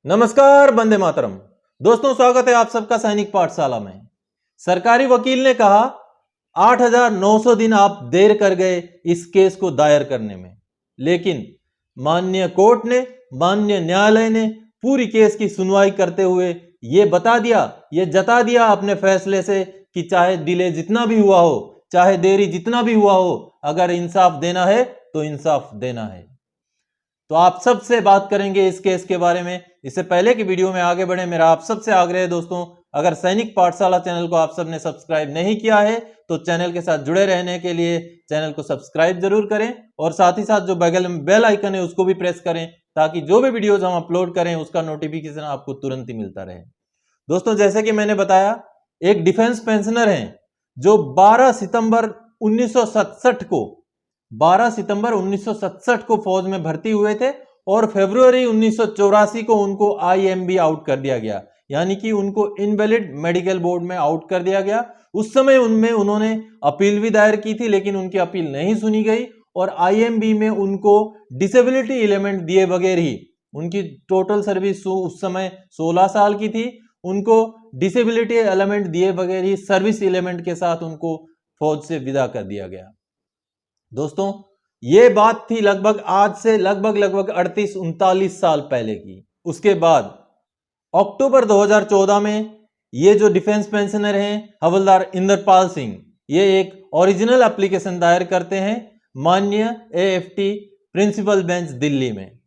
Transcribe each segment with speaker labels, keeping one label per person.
Speaker 1: नमस्कार, वंदे मातरम। दोस्तों, स्वागत है आप सबका सैनिक पाठशाला में। सरकारी वकील ने कहा 8,900 दिन आप देर कर गए इस केस को दायर करने में, लेकिन माननीय कोर्ट ने, माननीय न्यायालय ने पूरी केस की सुनवाई करते हुए ये बता दिया, ये जता दिया अपने फैसले से कि चाहे डिले जितना भी हुआ हो, चाहे देरी जितना भी हुआ हो, अगर इंसाफ देना है तो इंसाफ देना है। तो आप सबसे बात करेंगे इस केस के बारे में। इससे पहले कि वीडियो में आगे बढ़े, मेरा आप सबसे आग्रह है दोस्तों, अगर सैनिक पाठशाला चैनल को आप सबने सब्सक्राइब नहीं किया है तो चैनल के साथ जुड़े रहने के लिए चैनल को सब्सक्राइब जरूर करें और साथ ही साथ जो बगल में बेल आइकन है उसको भी प्रेस करें ताकि जो भी वीडियोज हम अपलोड करें उसका नोटिफिकेशन आपको तुरंत ही मिलता रहे। दोस्तों, जैसे कि मैंने बताया, एक डिफेंस पेंशनर हैं जो 12 सितंबर 1967 को फौज में भर्ती हुए थे और फरवरी 1984 को उनको IMB आउट कर दिया गया, यानी कि उनको इनवैलिड मेडिकल बोर्ड में आउट कर दिया गया। उस समय उनमें उन्होंने अपील भी दायर की थी, लेकिन उनकी अपील नहीं सुनी गई और IMB में उनको डिसेबिलिटी एलिमेंट दिए बगैर ही, उनकी टोटल सर्विस उस समय 16 साल की थी, उनको डिसेबिलिटी एलिमेंट दिए बगैर ही सर्विस एलिमेंट के साथ उनको फौज से विदा कर दिया गया। दोस्तों, ये बात थी लगभग आज से लगभग 38-39 साल पहले की। उसके बाद अक्टूबर 2014 में ये जो डिफेंस पेंशनर हैं हवलदार इंद्रपाल सिंह, ये एक ओरिजिनल एप्लीकेशन दायर करते हैं माननीय AFT प्रिंसिपल बेंच दिल्ली में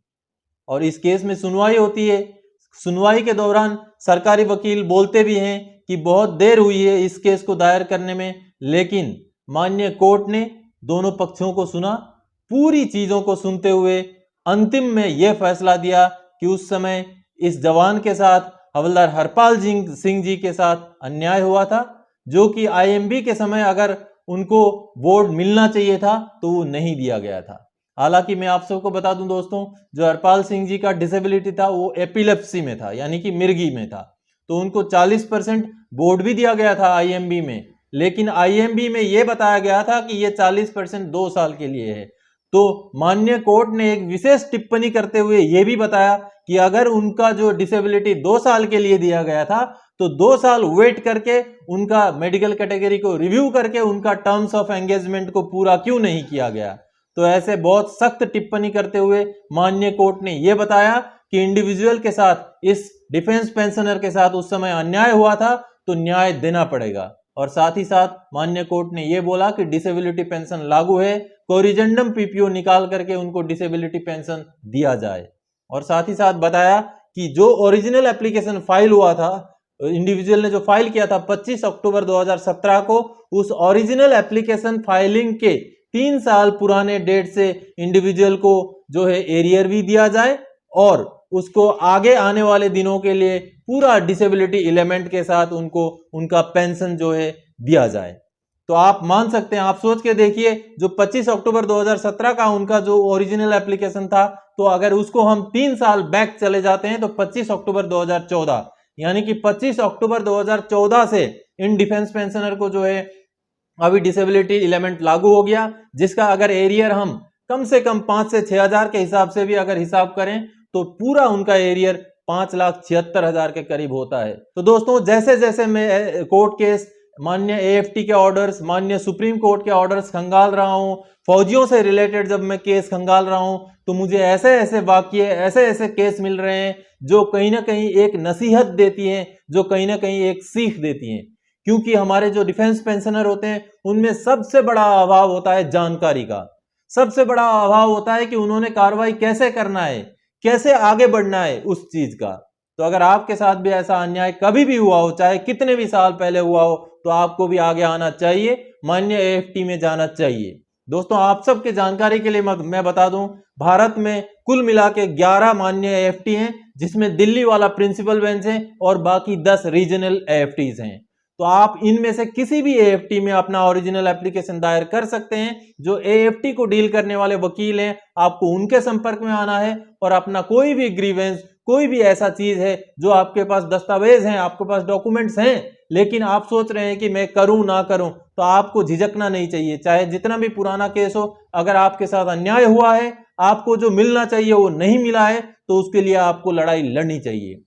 Speaker 1: और इस केस में सुनवाई होती है। सुनवाई के दौरान सरकारी वकील बोलते भी हैं कि बहुत देर हुई है इस केस को दायर करने में, लेकिन माननीय कोर्ट ने दोनों पक्षों को सुना। पूरी चीजों को सुनते हुए अंतिम में यह फैसला दिया कि उस समय इस जवान के साथ, हवलदार हरपाल सिंह जी के साथ अन्याय हुआ था, जो कि IMB के समय अगर उनको बोर्ड मिलना चाहिए था तो वो नहीं दिया गया था। हालांकि मैं आप सबको बता दूं दोस्तों, जो हरपाल सिंह जी का डिसेबिलिटी था वो एपिलेप्सी में था, यानी कि मिर्गी में था, तो उनको 40% बोर्ड भी दिया गया था IMB में, लेकिन IMB में यह बताया गया था कि यह 40% 2 साल के लिए है। तो माननीय कोर्ट ने एक विशेष टिप्पणी करते हुए यह भी बताया कि अगर उनका जो डिसेबिलिटी 2 साल के लिए दिया गया था तो 2 साल वेट करके उनका मेडिकल कैटेगरी को रिव्यू करके उनका टर्म्स ऑफ एंगेजमेंट को पूरा क्यों नहीं किया गया। तो ऐसे बहुत सख्त टिप्पणी करते हुए माननीय कोर्ट ने यह बताया कि इंडिविजुअल के साथ, इस डिफेंस पेंशनर के साथ उस समय अन्याय हुआ था तो न्याय देना पड़ेगा। और साथ ही साथ माननीय कोर्ट ने यह बोला कि डिसेबिलिटी पेंशन लागू है, कोरिजेंडम PPO निकाल करके उनको डिसेबिलिटी पेंशन दिया जाए। और साथ ही साथ बताया कि जो ओरिजिनल एप्लीकेशन फाइल हुआ था, इंडिविजुअल ने जो फाइल किया था 25 अक्टूबर 2017 को, उस ओरिजिनल एप्लीकेशन फाइलिंग के 3 साल पुराने डेट से इंडिविजुअल को जो है एरियर भी दिया जाए और उसको आगे आने वाले दिनों के लिए पूरा डिसेबिलिटी एलिमेंट के साथ उनको उनका पेंशन जो है दिया जाए। तो आप मान सकते हैं, आप सोच के देखिए, जो 25 अक्टूबर 2017 का उनका जो ओरिजिनल एप्लीकेशन था, तो अगर उसको हम 3 साल बैक चले जाते हैं तो 25 अक्टूबर 2014, यानी कि 25 अक्टूबर 2014 से इन डिफेंस पेंशनर को जो है अभी डिसेबिलिटी एलिमेंट लागू हो गया, जिसका अगर एरियर हम कम से कम 5 से 6,000 के हिसाब से भी अगर हिसाब करें तो पूरा उनका एरियर 5,76,000 के करीब होता है। तो दोस्तों, जैसे जैसे मैं कोर्ट केस, माननीय AFT के ऑर्डर्स, माननीय सुप्रीम कोर्ट के ऑर्डर्स खंगाल रहा हूं, फौजियों से रिलेटेड जब मैं केस खंगाल रहा हूं, तो मुझे ऐसे ऐसे वाक्य, ऐसे ऐसे केस मिल रहे हैं जो कहीं ना कहीं एक नसीहत देती हैं, जो कहीं ना कहीं एक सीख देती हैं। क्योंकि हमारे जो डिफेंस पेंशनर होते हैं उनमें सबसे बड़ा अभाव होता है जानकारी का, सबसे बड़ा अभाव होता है कि उन्होंने कार्रवाई कैसे करना है, कैसे आगे बढ़ना है उस चीज का। तो अगर आपके साथ भी ऐसा अन्याय कभी भी हुआ हो, चाहे कितने भी साल पहले हुआ हो, तो आपको भी आगे आना चाहिए, माननीय AFT में जाना चाहिए। दोस्तों, आप सबके जानकारी के लिए मैं बता दूं, भारत में कुल मिला के 11 माननीय AFT हैं, जिसमें दिल्ली वाला प्रिंसिपल बेंच है और बाकी 10 रीजनल AFTs हैं। तो आप इनमें से किसी भी AFT में अपना ओरिजिनल एप्लीकेशन दायर कर सकते हैं। जो AFT को डील करने वाले वकील हैं, आपको उनके संपर्क में आना है और अपना कोई भी ग्रीवेंस, कोई भी ऐसा चीज है जो आपके पास दस्तावेज हैं, आपके पास डॉक्यूमेंट्स हैं, लेकिन आप सोच रहे हैं कि मैं करूं ना करूं, तो आपको झिझकना नहीं चाहिए। चाहे जितना भी पुराना केस हो, अगर आपके साथ अन्याय हुआ है, आपको जो मिलना चाहिए वो नहीं मिला है, तो उसके लिए आपको लड़ाई लड़नी चाहिए।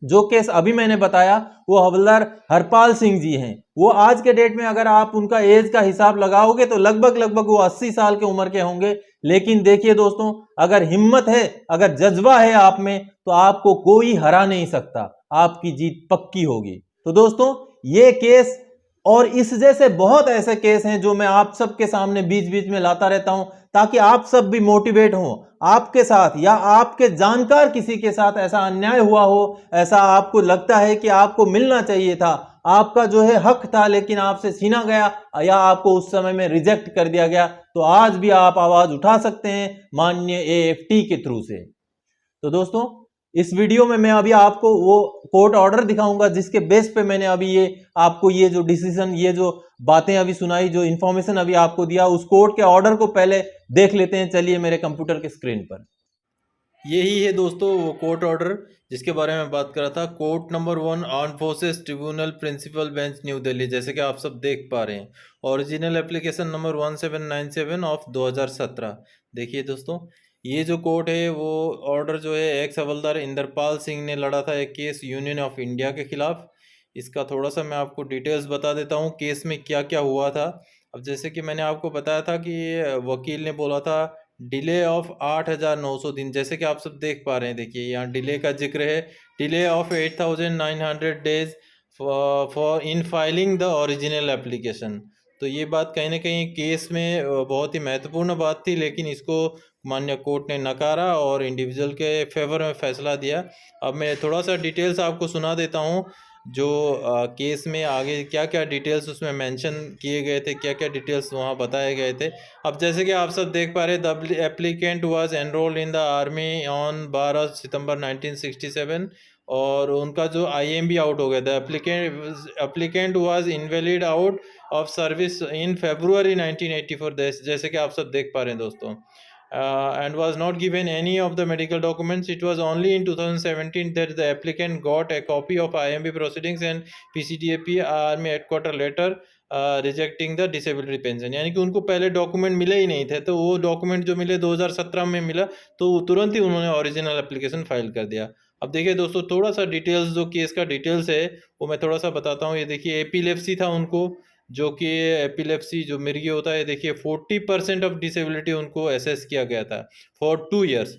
Speaker 1: जो केस अभी मैंने बताया वो हवलदार हरपाल सिंह जी हैं। वो आज के डेट में अगर आप उनका एज का हिसाब लगाओगे तो लगभग वो 80 साल के उम्र के होंगे। लेकिन देखिए दोस्तों, अगर हिम्मत है, अगर जज्बा है आप में, तो आपको कोई हरा नहीं सकता, आपकी जीत पक्की होगी। तो दोस्तों, ये केस और इस जैसे बहुत ऐसे केस हैं जो मैं आप सबके सामने बीच बीच में लाता रहता हूं, ताकि आप सब भी मोटिवेट हो। आपके साथ या आपके जानकार किसी के साथ ऐसा अन्याय हुआ हो, ऐसा आपको लगता है कि आपको मिलना चाहिए था, आपका जो है हक था लेकिन आपसे छीना गया, या आपको उस समय में रिजेक्ट कर दिया गया, तो आज भी आप आवाज उठा सकते हैं माननीय AFT के थ्रू से। तो दोस्तों, इस वीडियो में मैं अभी आपको वो कोर्ट ऑर्डर दिखाऊंगा जिसके बेस पे मैंने अभी ये आपको ये जो डिसीजन, ये जो बातें अभी सुनाई, जो इंफॉर्मेशन अभी आपको दिया, उस कोर्ट के ऑर्डर को पहले देख लेते हैं। चलिए मेरे कंप्यूटर के स्क्रीन पर। यही है दोस्तों वो कोर्ट ऑर्डर जिसके बारे में बात कर रहा था। Court number 1, armed forces tribunal principal bench new Delhi, जैसे कि आप सब देख पा रहे हैं। Original application number 1797 of 2017। देखिए दोस्तों, ये जो कोर्ट है वो ऑर्डर जो है एक्स हवलदार इंदरपाल सिंह ने लड़ा था एक केस यूनियन ऑफ इंडिया के खिलाफ। इसका थोड़ा सा मैं आपको डिटेल्स बता देता हूँ केस में क्या क्या हुआ था। अब जैसे कि मैंने आपको बताया था कि वकील ने बोला था डिले ऑफ 8,900 दिन, जैसे कि आप सब देख पा रहे हैं। देखिए यहाँ डिले का जिक्र है, delay of 8,900 days for in filing the original application. तो ये बात कहीं ना कहीं केस में बहुत ही महत्वपूर्ण बात थी, लेकिन इसको मान्य कोर्ट ने नकारा और इंडिविजुअल के फेवर में फैसला दिया। अब मैं थोड़ा सा डिटेल्स आपको सुना देता हूँ जो केस में आगे क्या क्या डिटेल्स उसमें मेंशन किए गए थे, क्या क्या डिटेल्स वहाँ बताए गए थे। अब जैसे कि आप सब देख पा रहे, the applicant was enrolled in the army on 12 सितंबर 1967 और उनका जो IMB आउट हो गया था। Applicant was invalid out of service in February 1984, जैसे कि आप सब देख पा रहे हैं दोस्तों। And was not given any of the medical documents. It was only in 2017 that the applicant got a copy of IMB proceedings and PCDAP Army Headquarter letter rejecting the disability pension। यानी कि उनको पहले document मिले ही नहीं थे, तो वो document जो मिले 2017 में मिला, तो तुरंत ही उन्होंने ओरिजिनल एप्लीकेशन फाइल कर दिया। अब देखिए दोस्तों, थोड़ा सा डिटेल्स, जो केस का डिटेल्स है वो मैं थोड़ा सा बताता हूँ। ये देखिए एपिलेप्सी था उनको, जो कि एपिलेप्सी जो मिर्गी होता है, देखिए 40% ऑफ डिसेबिलिटी उनको असेस किया गया था फॉर 2 years।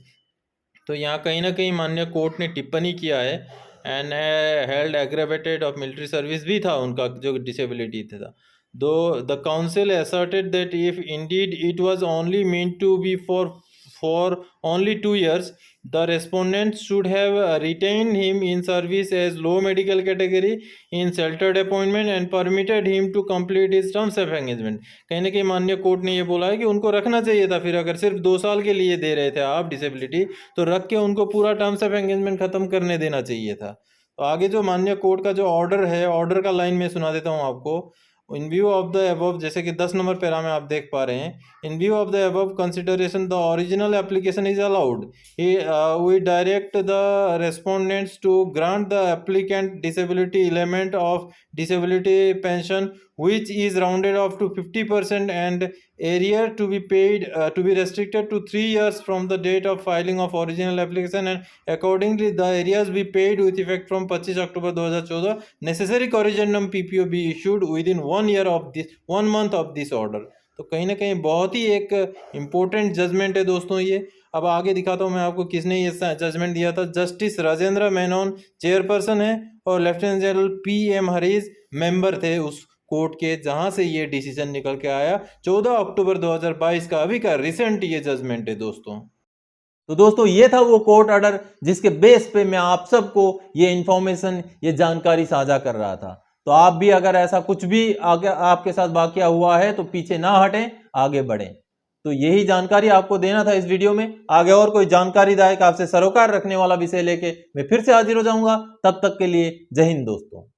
Speaker 1: तो यहाँ कहीं ना कहीं माननीय कोर्ट ने टिप्पणी किया है and held aggravated of military service भी था उनका जो डिसेबिलिटी था। Though the counsel asserted that if indeed it was only meant to be for only 2 years, the respondent should have retained him in service as low medical category in sheltered appointment and permitted him to complete his terms of engagement। कहीं ना कहीं माननीय court ने ये बोला है कि उनको रखना चाहिए था। फिर अगर सिर्फ 2 साल के लिए दे रहे थे आप डिसेबिलिटी, तो रख के उनको पूरा टर्म्स ऑफ एंगेजमेंट खत्म करने देना चाहिए था। तो आगे जो माननीय कोर्ट का जो ऑर्डर है, ऑर्डर का लाइन में सुना देता हूँ आपको। इन व्यू ऑफ द अबव, जैसे कि 10 नंबर पैरा में आप देख पा रहे हैं, in view of the above consideration the original application is allowed. We direct the respondents to grant the applicant disability element of disability pension which is rounded off to 50% and arrear to be paid to be restricted to 3 years from the date of filing of original application, and accordingly the arrears be paid with effect from 25 October 2014। necessary corrigendum PPO be issued within 1 year of this 1 month of this order। तो कहीं ना कहीं बहुत ही एक important judgement है दोस्तों ये। अब आगे दिखाता हूँ मैं आपको किसने ये जजमेंट दिया था। जस्टिस राजेंद्र मेनन चेयरपर्सन है और lieutenant general PM Hariz member थे उस कोर्ट के, जहां से ये डिसीजन निकल के आया 14 अक्टूबर 2022 का, अभी का रिसेंट ये जजमेंट है दोस्तों। तो दोस्तों, ये था वो कोर्ट ऑर्डर जिसके बेस पे मैं आप सबको ये इंफॉर्मेशन, ये जानकारी साझा कर रहा था। तो आप भी अगर ऐसा कुछ भी आगे आपके साथ वाकया हुआ है तो पीछे ना हटें, आगे बढ़ें। तो यही जानकारी आपको देना था इस वीडियो में। आगे और कोई जानकारीदायक आपसे सरोकार रखने वाला विषय लेके मैं फिर से हाजिर हो जाऊंगा। तब तक के लिए जय हिंद दोस्तों।